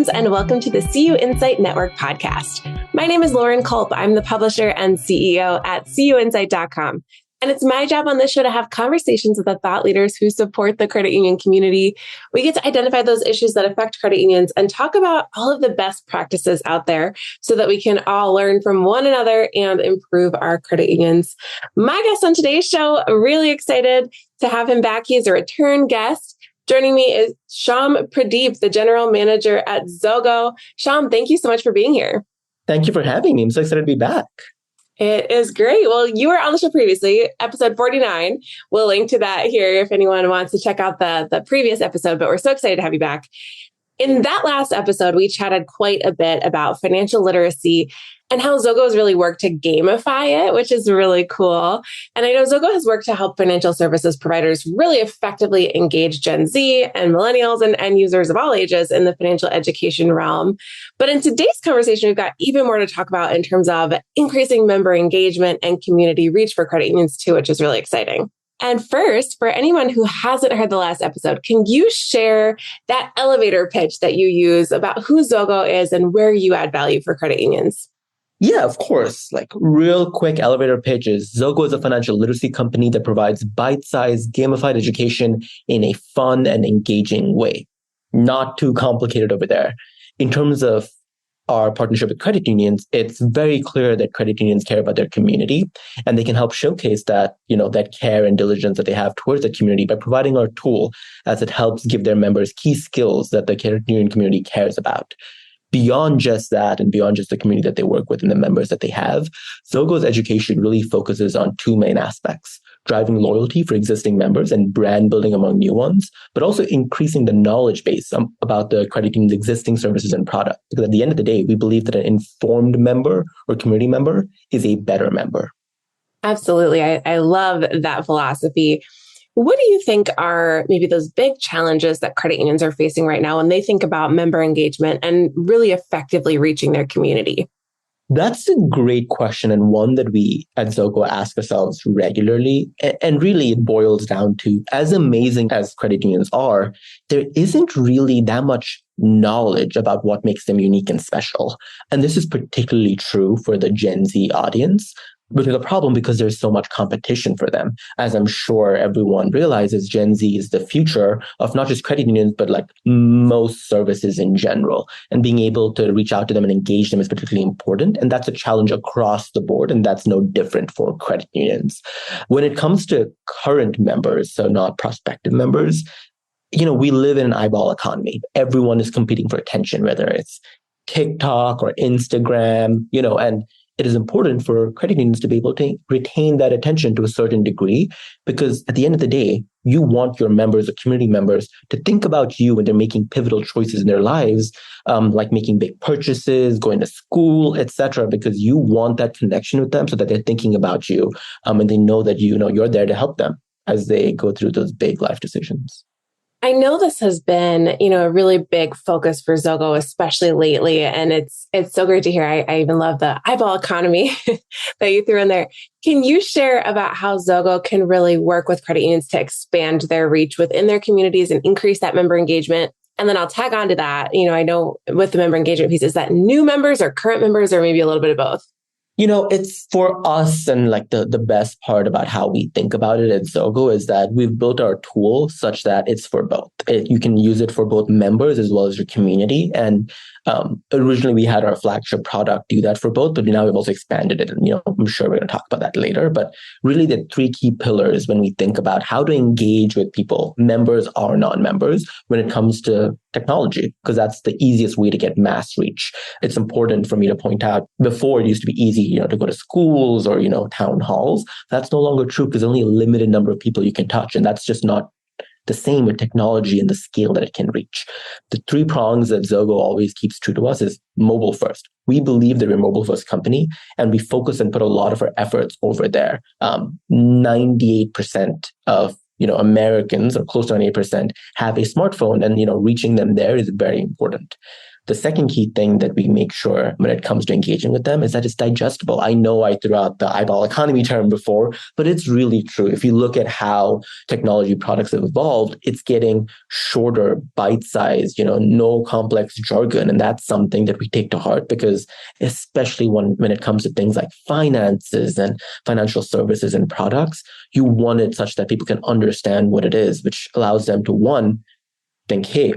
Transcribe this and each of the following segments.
friends, and welcome to the CUInsight Network podcast. My name is Lauren Culp. I'm the publisher and CEO at CUInsight.com. And it's my job on this show to have conversations with the thought leaders who support the credit union community. We get to identify those issues that affect credit unions and talk about all of the best practices out there so that we can all learn from one another and improve our credit unions. My guest on today's show, really excited to have him back. He is a return guest. Joining me is Shyam Pradheep, the general manager at Zogo. Shyam, thank you so much for being here. Thank you for having me. I'm so excited to be back. It is great. Well, you were on the show previously, episode 49. We'll link to that here if anyone wants to check out the previous episode, but we're so excited to have you back. In that last episode, we chatted quite a bit about financial literacy and how Zogo has really worked to gamify it, which is really cool. And I know Zogo has worked to help financial services providers really effectively engage Gen Z and millennials and end users of all ages in the financial education realm. But in today's conversation, we've got even more to talk about in terms of increasing member engagement and community reach for credit unions too, which is really exciting. And first, for anyone who hasn't heard the last episode, can you share that elevator pitch that you use about who Zogo is and where you add value for credit unions? Yeah, of course. Like real quick elevator pitch is Zogo is a financial literacy company that provides bite-sized gamified education in a fun and engaging way. Not too complicated over there. In terms of our partnership with credit unions, it's very clear that credit unions care about their community and they can help showcase that, that care and diligence that they have towards the community by providing our tool as it helps give their members key skills that the credit union community cares about. Beyond just that and beyond just the community that they work with and the members that they have, Zogo's education really focuses on two main aspects: driving loyalty for existing members and brand building among new ones, but also increasing the knowledge base about the credit union's existing services and product. Because at the end of the day, we believe that an informed member or community member is a better member. Absolutely. I love that philosophy. What do you think are maybe those big challenges that credit unions are facing right now when they think about member engagement and really effectively reaching their community? That's a great question, and one that we at Zogo ask ourselves regularly. And really, it boils down to, as amazing as credit unions are, there isn't really that much knowledge about what makes them unique and special. And this is particularly true for the Gen Z audience, which is a problem because there's so much competition for them. As I'm sure everyone realizes, Gen Z is the future of not just credit unions, but like most services in general. And being able to reach out to them and engage them is particularly important. And that's a challenge across the board. And that's no different for credit unions. When it comes to current members, so not prospective members, we live in an eyeball economy. Everyone is competing for attention, whether it's TikTok or Instagram, and it is important for credit unions to be able to retain that attention to a certain degree, because at the end of the day, you want your members or community members to think about you when they're making pivotal choices in their lives, like making big purchases, going to school, etc., because you want that connection with them so that they're thinking about you and they know that you're there to help them as they go through those big life decisions. I know this has been, a really big focus for Zogo, especially lately. And it's so great to hear. I even love the eyeball economy that you threw in there. Can you share about how Zogo can really work with credit unions to expand their reach within their communities and increase that member engagement? And then I'll tag on to that. I know with the member engagement piece, is that new members or current members or maybe a little bit of both? It's for us, and like the best part about how we think about it at Zogo is that we've built our tool such that it's for both. You can use it for both members as well as your community. And originally we had our flagship product do that for both, but now we've also expanded it. And, I'm sure we're going to talk about that later. But really the three key pillars when we think about how to engage with people, members or non-members, when it comes to technology, because that's the easiest way to get mass reach. It's important for me to point out, before it used to be easy, to go to schools or, town halls. That's no longer true because only a limited number of people you can touch. And that's just not the same with technology and the scale that it can reach. The three prongs that Zogo always keeps true to us is mobile first. We believe that we're a mobile first company and we focus and put a lot of our efforts over there. 98% of Americans, or close to 98%, have a smartphone, and reaching them there is very important. The second key thing that we make sure when it comes to engaging with them is that it's digestible. I know I threw out the eyeball economy term before, but it's really true. If you look at how technology products have evolved, it's getting shorter, bite-sized, no complex jargon. And that's something that we take to heart because especially when it comes to things like finances and financial services and products, you want it such that people can understand what it is, which allows them to, one, think, hey,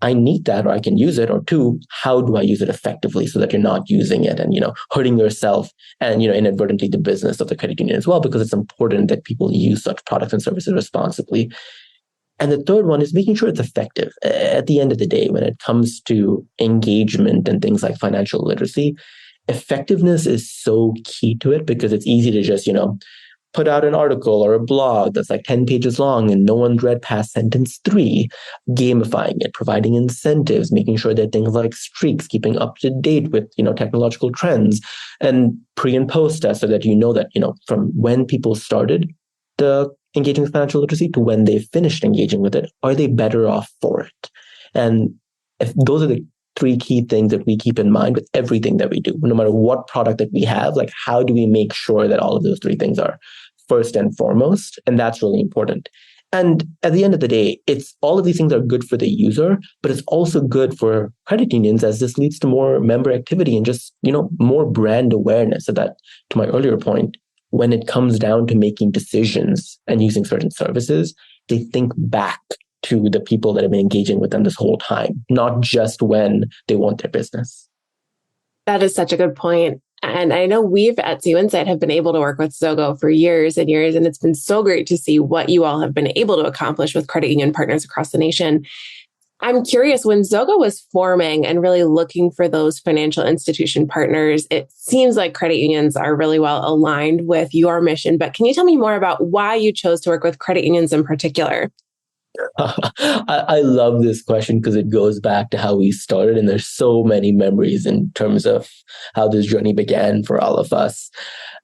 I need that or I can use it, or two, how do I use it effectively so that you're not using it and, hurting yourself and, inadvertently the business of the credit union as well, because it's important that people use such products and services responsibly. And the third one is making sure it's effective. At the end of the day, when it comes to engagement and things like financial literacy, effectiveness is so key to it because it's easy to just, put out an article or a blog that's like 10 pages long and no one's read past sentence 3, gamifying it, providing incentives, making sure that things like streaks, keeping up to date with, technological trends and pre and post tests so that that, from when people started the engaging with financial literacy to when they finished engaging with it, are they better off for it? And if those are the 3 key things that we keep in mind with everything that we do, no matter what product that we have, like how do we make sure that all of those 3 things are first and foremost? And that's really important. And at the end of the day, it's all of these things are good for the user, but it's also good for credit unions as this leads to more member activity and just, more brand awareness. So that, to my earlier point, when it comes down to making decisions and using certain services, they think back to the people that have been engaging with them this whole time, not just when they want their business. That is such a good point. And I know we've at CUInsight have been able to work with Zogo for years and years, and it's been so great to see what you all have been able to accomplish with credit union partners across the nation. I'm curious, when Zogo was forming and really looking for those financial institution partners, it seems like credit unions are really well aligned with your mission. But can you tell me more about why you chose to work with credit unions in particular? I love this question because it goes back to how we started, and there's so many memories in terms of how this journey began for all of us.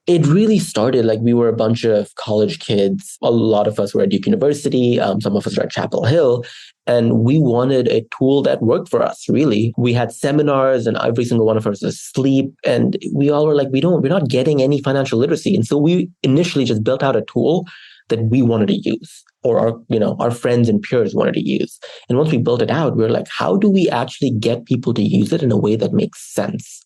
It really started like we were a bunch of college kids. A lot of us were at Duke University. Some of us were at Chapel Hill. And we wanted a tool that worked for us, really. We had seminars and every single one of us was asleep. And we all were like, we're not getting any financial literacy. And so we initially just built out a tool that we wanted to use, or our friends and peers wanted to use. And once we built it out, we were like, how do we actually get people to use it in a way that makes sense?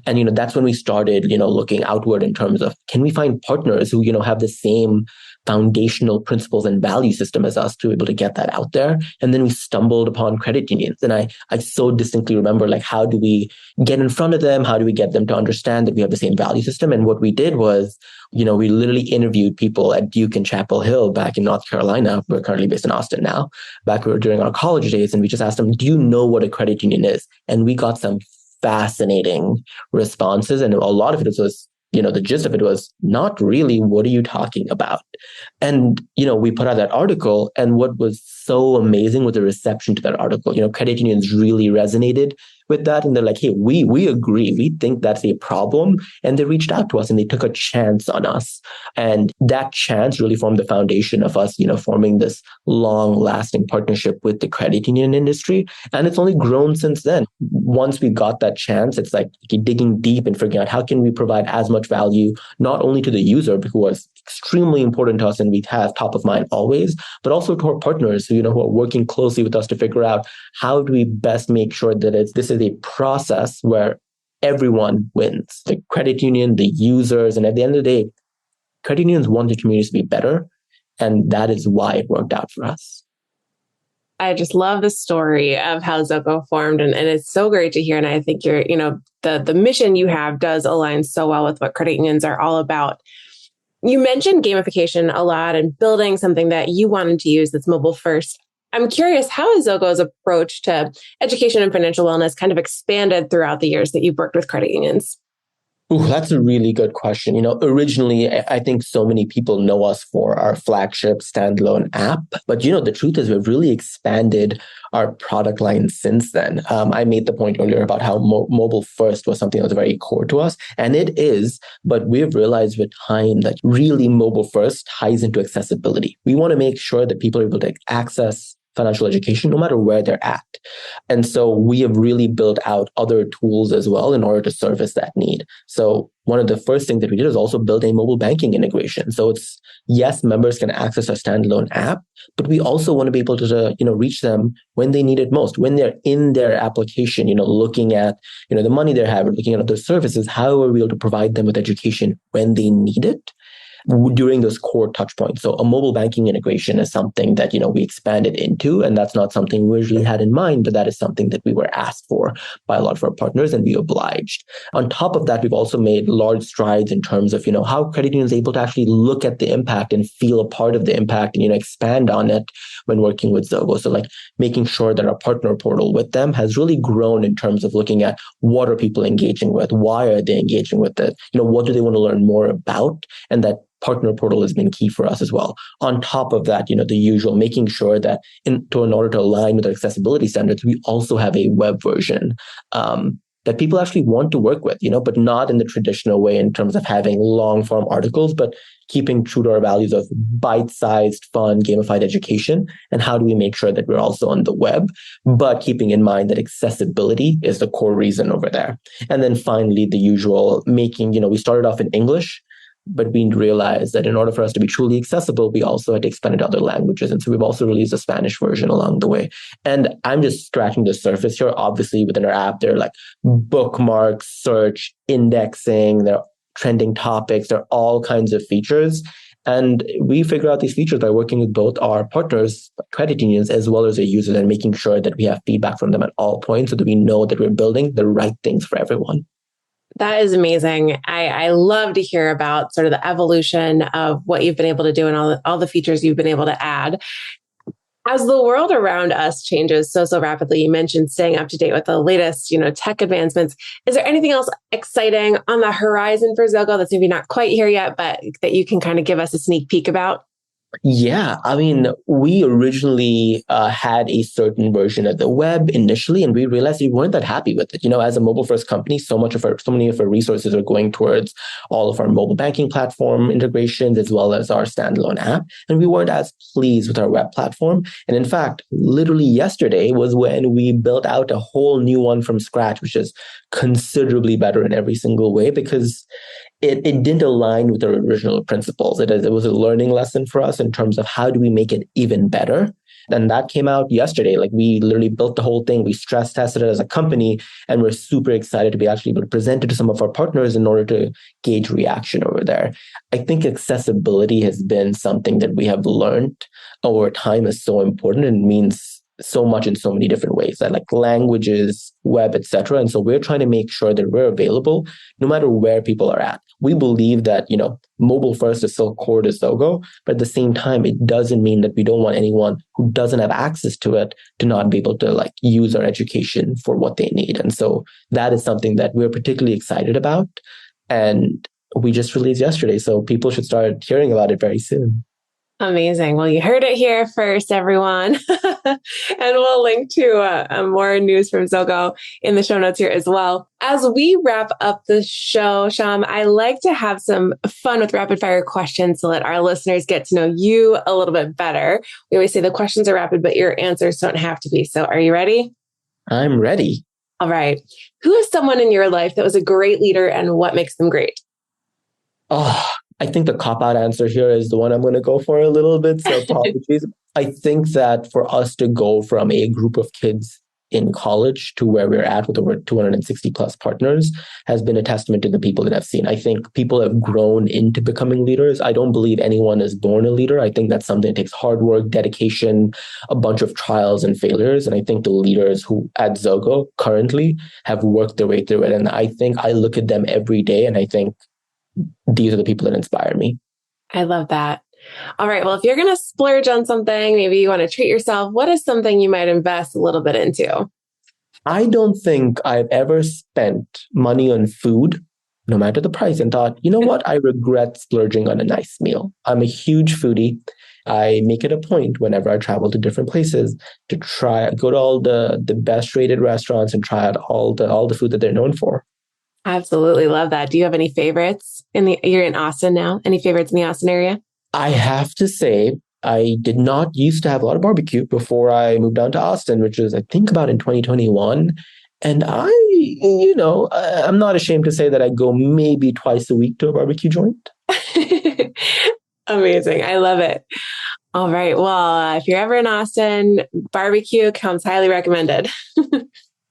And, that's when we started, looking outward in terms of, can we find partners who, have the same foundational principles and value system as us to be able to get that out there? And then we stumbled upon credit unions. And I so distinctly remember, like, how do we get in front of them? How do we get them to understand that we have the same value system? And what we did was, we literally interviewed people at Duke and Chapel Hill back in North Carolina. We're currently based in Austin now. Back during our college days. And we just asked them, do you know what a credit union is? And we got some fascinating responses. And a lot of it was, the gist of it was not really, what are you talking about? And, we put out that article, and what was so amazing was the reception to that article. Credit unions really resonated with that. And they're like, hey, we agree. We think that's a problem. And they reached out to us and they took a chance on us. And that chance really formed the foundation of us, forming this long lasting partnership with the credit union industry. And it's only grown since then. Once we got that chance, it's like digging deep and figuring out how can we provide as much value, not only to the user, who was extremely important to us and we have top of mind always, but also to our partners who are working closely with us to figure out how do we best make sure that this is a process where everyone wins, the credit union, the users. And at the end of the day, credit unions want the communities to be better. And that is why it worked out for us. I just love the story of how Zogo formed. And it's so great to hear. And I think the mission you have does align so well with what credit unions are all about. You mentioned gamification a lot and building something that you wanted to use that's mobile first. I'm curious, how has Zogo's approach to education and financial wellness kind of expanded throughout the years that you've worked with credit unions? Ooh, that's a really good question. Originally, I think so many people know us for our flagship standalone app. But, the truth is we've really expanded our product line since then. I made the point earlier about how mobile first was something that was very core to us. And it is, but we've realized with time that really mobile first ties into accessibility. We want to make sure that people are able to access financial education, no matter where they're at. And so we have really built out other tools as well in order to service that need. So one of the first things that we did is also build a mobile banking integration. So it's, yes, members can access our standalone app, but we also want to be able to, reach them when they need it most, when they're in their application, looking at, the money they're having, looking at other services. How are we able to provide them with education when they need it during those core touch points? So a mobile banking integration is something that, we expanded into, and that's not something we originally had in mind, but that is something that we were asked for by a lot of our partners, and we obliged. On top of that, we've also made large strides in terms of, how credit unions is able to actually look at the impact and feel a part of the impact and, expand on it when working with Zogo. So like making sure that our partner portal with them has really grown in terms of looking at what are people engaging with, why are they engaging with it, what do they want to learn more about, and that partner portal has been key for us as well. On top of that, the usual, making sure that in order to align with our accessibility standards, we also have a web version that people actually want to work with, but not in the traditional way in terms of having long form articles, but keeping true to our values of bite-sized, fun, gamified education. And how do we make sure that we're also on the web, but keeping in mind that accessibility is the core reason over there. And then finally, the usual making, we started off in English, but we realized that in order for us to be truly accessible, we also had to expand into other languages. And so we've also released a Spanish version along the way. And I'm just scratching the surface here. Obviously, within our app, there are like bookmarks, search, indexing, there are trending topics, there are all kinds of features. And we figure out these features by working with both our partners, credit unions, as well as our users, and making sure that we have feedback from them at all points so that we know that we're building the right things for everyone. That is amazing. I love to hear about sort of the evolution of what you've been able to do and all the features you've been able to add. As the world around us changes so rapidly, you mentioned staying up to date with the latest, tech advancements. Is there anything else exciting on the horizon for Zogo that's maybe not quite here yet, but that you can kind of give us a sneak peek about? Yeah, I mean, we originally had a certain version of the web initially, and we realized we weren't that happy with it. As a mobile first company, so many of our resources are going towards all of our mobile banking platform integrations as well as our standalone app, and we weren't as pleased with our web platform. And in fact, literally yesterday was when we built out a whole new one from scratch, which is considerably better in every single way because it didn't align with our original principles. It was a learning lesson for us in terms of how do we make it even better. And that came out yesterday. Like we literally built the whole thing. We stress tested it as a company, and we're super excited to be actually able to present it to some of our partners in order to gauge reaction over there. I think accessibility has been something that we have learned over time is so important and means so much in so many different ways, like languages, web, etc. And so we're trying to make sure that we're available no matter where people are at. We believe that, mobile first is still core to Zogo, but at the same time, it doesn't mean that we don't want anyone who doesn't have access to it to not be able to use our education for what they need. And so that is something that we're particularly excited about. And we just released yesterday, so people should start hearing about it very soon. Amazing. Well, you heard it here first, everyone. And we'll link to more news from Zogo in the show notes here as well. As we wrap up the show, Shyam, I like to have some fun with rapid fire questions to let our listeners get to know you a little bit better. We always say the questions are rapid, but your answers don't have to be. So are you ready? I'm ready. All right. Who is someone in your life that was a great leader and what makes them great? Oh, I think the cop-out answer here is the one I'm going to go for a little bit. So apologies. I think that for us to go from a group of kids in college to where we're at with over 260 plus partners has been a testament to the people that I've seen. I think people have grown into becoming leaders. I don't believe anyone is born a leader. I think that's something that takes hard work, dedication, a bunch of trials and failures. And I think the leaders who at Zogo currently have worked their way through it. And I think I look at them every day and I think these are the people that inspire me. I love that. All right. Well, if you're going to splurge on something, maybe you want to treat yourself, what is something you might invest a little bit into? I don't think I've ever spent money on food, no matter the price, and thought, you know what, I regret splurging on a nice meal. I'm a huge foodie. I make it a point whenever I travel to different places to go to all the best rated restaurants and try out all the food that they're known for. Absolutely love that. Do you have any favorites you're in Austin now? Any favorites in the Austin area? I have to say, I did not used to have a lot of barbecue before I moved down to Austin, which was, I think, about in 2021. And I'm not ashamed to say that I go maybe twice a week to a barbecue joint. Amazing. I love it. All right. Well, if you're ever in Austin, barbecue comes highly recommended.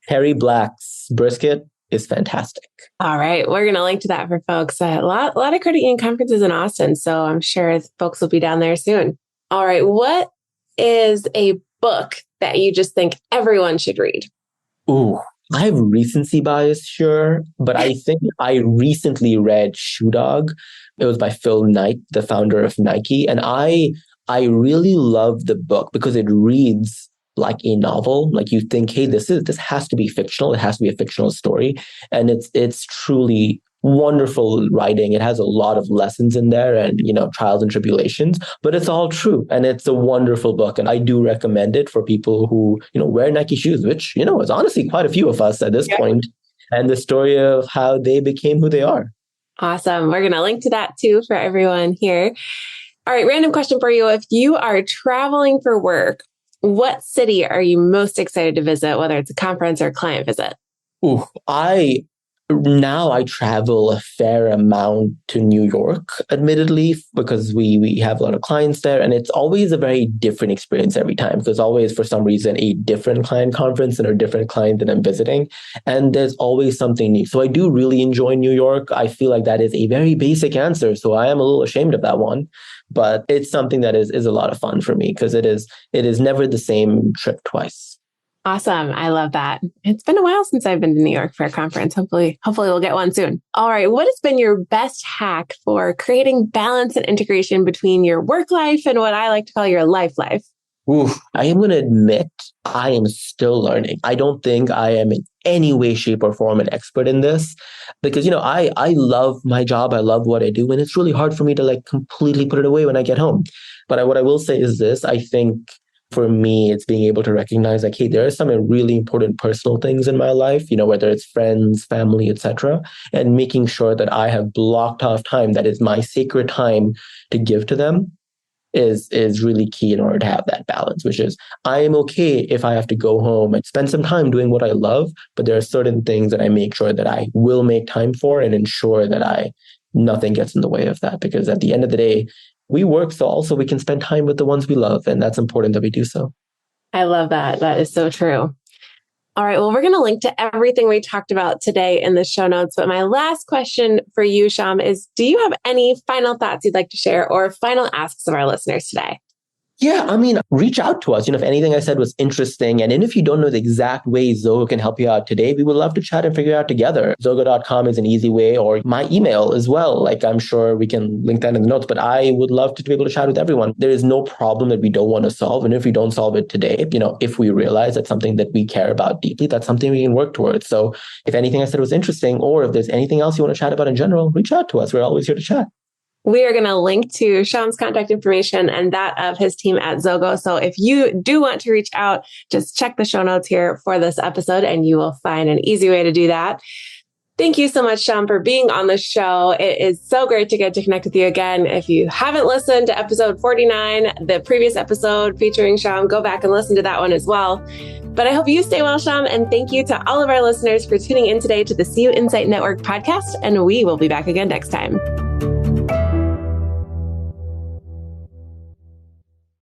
Harry Black's brisket is fantastic. All right. We're going to link to that for folks. A lot of credit union conferences in Austin. So I'm sure folks will be down there soon. All right. What is a book that you just think everyone should read? Ooh, I have recency bias, sure, but I think I recently read Shoe Dog. It was by Phil Knight, the founder of Nike. And I really love the book because it reads like a novel. Like you think, hey, this has to be fictional. It has to be a fictional story. And it's truly wonderful writing. It has a lot of lessons in there and, trials and tribulations, but it's all true. And it's a wonderful book. And I do recommend it for people who, wear Nike shoes, which, is honestly quite a few of us at this point, and the story of how they became who they are. Awesome. We're going to link to that too for everyone here. All right. Random question for you. If you are traveling for work, what city are you most excited to visit, whether it's a conference or a client visit? Ooh, I travel a fair amount to New York, admittedly, because we have a lot of clients there. And it's always a very different experience every time. There's always, for some reason, a different client conference and a different client that I'm visiting. And there's always something new. So I do really enjoy New York. I feel like that is a very basic answer. So I am a little ashamed of that one. But it's something that is a lot of fun for me because it is never the same trip twice. Awesome. I love that. It's been a while since I've been to New York for a conference. Hopefully we'll get one soon. All right. What has been your best hack for creating balance and integration between your work life and what I like to call your life? Ooh, I am going to admit I am still learning. I don't think I am in any way, shape, or form an expert in this because, I love my job. I love what I do. And it's really hard for me to completely put it away when I get home. But what I will say is this, I think for me, it's being able to recognize hey, there are some really important personal things in my life, whether it's friends, family, etc., and making sure that I have blocked off time that is my sacred time to give to them is really key in order to have that balance, which is I am okay if I have to go home and spend some time doing what I love, but there are certain things that I make sure that I will make time for and ensure that nothing gets in the way of that. Because at the end of the day, we work so also we can spend time with the ones we love. And that's important that we do so. I love that. That is so true. All right. Well, we're going to link to everything we talked about today in the show notes. But my last question for you, Shyam, is do you have any final thoughts you'd like to share or final asks of our listeners today? Yeah, reach out to us. If anything I said was interesting, and if you don't know the exact way Zogo can help you out today, we would love to chat and figure it out together. Zogo.com is an easy way, or my email as well. I'm sure we can link that in the notes, but I would love to be able to chat with everyone. There is no problem that we don't want to solve. And if we don't solve it today, if we realize that's something that we care about deeply, that's something we can work towards. So if anything I said was interesting, or if there's anything else you want to chat about in general, reach out to us. We're always here to chat. We are going to link to Shyam's contact information and that of his team at Zogo. So if you do want to reach out, just check the show notes here for this episode and you will find an easy way to do that. Thank you so much, Shyam, for being on the show. It is so great to get to connect with you again. If you haven't listened to episode 49, the previous episode featuring Shyam, go back and listen to that one as well. But I hope you stay well, Shyam, and thank you to all of our listeners for tuning in today to the CUInsight Network podcast. And we will be back again next time.